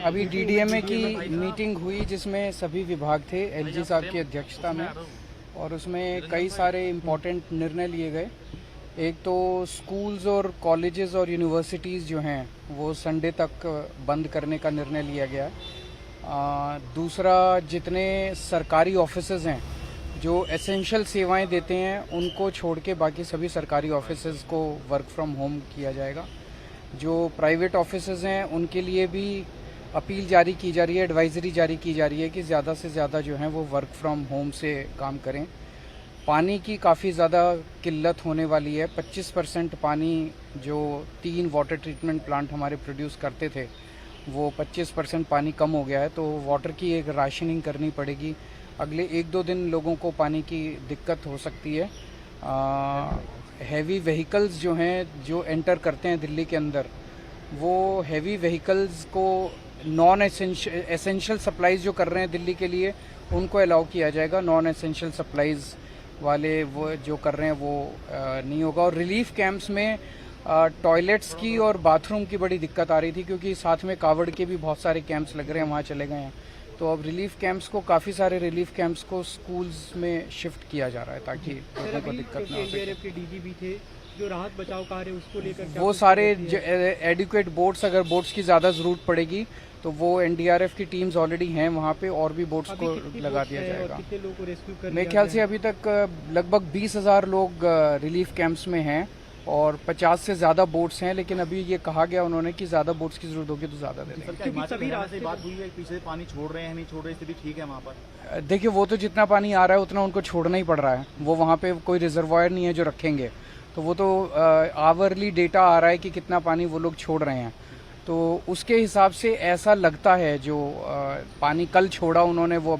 अभी डीडीएमए की मीटिंग हुई जिसमें सभी विभाग थे एलजी साहब की अध्यक्षता में, और उसमें कई सारे इम्पोर्टेंट निर्णय लिए गए। एक तो स्कूल्स और कॉलेजेस और यूनिवर्सिटीज़ जो हैं वो संडे तक बंद करने का निर्णय लिया गया है। दूसरा, जितने सरकारी ऑफिसेज हैं जो एसेंशियल सेवाएं देते हैं उनको छोड़ के बाकी सभी सरकारी ऑफिसेज को वर्क फ्रॉम होम किया जाएगा। जो प्राइवेट ऑफिसेज हैं उनके लिए भी अपील जारी की जा रही है, एडवाइजरी जारी की जा रही है कि ज़्यादा से ज़्यादा जो है वो वर्क फ्रॉम होम से काम करें। पानी की काफ़ी ज़्यादा किल्लत होने वाली है। 25% पानी जो 3 वाटर ट्रीटमेंट प्लांट हमारे प्रोड्यूस करते थे वो 25% पानी कम हो गया है, तो वाटर की एक राशनिंग करनी पड़ेगी। अगले 1-2 दिन लोगों को पानी की दिक्कत हो सकती है। हैवी व्हीकल्स जो हैं जो एंटर करते हैं दिल्ली के अंदर, वो हैवी व्हीकल्स को नॉन एसेंशियल सप्लाईज जो कर रहे हैं दिल्ली के लिए उनको अलाउ किया जाएगा। नॉन एसेंशियल सप्लाईज वाले वो जो कर रहे हैं वो नहीं होगा। और रिलीफ कैंप्स में टॉयलेट्स की और बाथरूम की बड़ी दिक्कत आ रही थी क्योंकि साथ में कावड़ के भी बहुत सारे कैंप्स लग रहे हैं, वहाँ चले गए हैं। तो अब रिलीफ कैंप्स को काफ़ी सारे रिलीफ कैंप्स को स्कूल्स में शिफ्ट किया जा रहा है ताकि लोगों को दिक्कत ना हो सके। एनडीआरएफ के डीजी भी थे जो राहत बचाव कार्य उसको लेकर वो सारे एडिक्वेट बोट्स, अगर बोट्स की ज़्यादा ज़रूरत पड़ेगी तो वो एनडीआरएफ की टीम्स ऑलरेडी हैं वहाँ पे, और भी बोट्स को लगा दिया जाएगा। कितने लोगों को रेस्क्यू कर मेरे ख्याल से अभी तक लगभग 20,000 लोग रिलीफ कैंप्स में हैं और 50 से ज़्यादा बोट्स हैं, लेकिन अभी ये कहा गया उन्होंने कि ज़्यादा बोट्स की ज़रूरत होगी तो ज़्यादा दे देंगे। से बात हुई है, पीछे पानी छोड़ रहे हैं नहीं छोड़ रहे, स्थिति ठीक है वहाँ पर? देखिए, वो तो जितना पानी आ रहा है उतना उनको छोड़ना ही पड़ रहा है। वो वहाँ पे कोई रिजर्वायर नहीं है जो रखेंगे, तो वो तो आवरली डेटा आ रहा है कि कितना पानी वो लोग छोड़ रहे हैं। तो उसके हिसाब से ऐसा लगता है जो पानी कल छोड़ा उन्होंने वो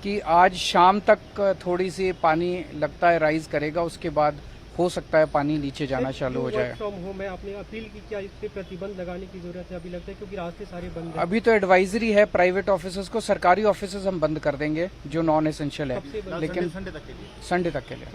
कि आज शाम तक थोड़ी सी पानी लगता है राइज करेगा, उसके बाद हो सकता है पानी नीचे जाना चालू हो जाए। फ्रॉम होम है, आपने अपील की क्या इस पे प्रतिबंध लगाने की जरूरत है? अभी लगता है क्योंकि रास्ते सारे बंद हैं। अभी तो एडवाइजरी है प्राइवेट ऑफिसर्स को, सरकारी ऑफिसर्स हम बंद कर देंगे जो नॉन एसेंशियल है, लेकिन संडे तक के लिए।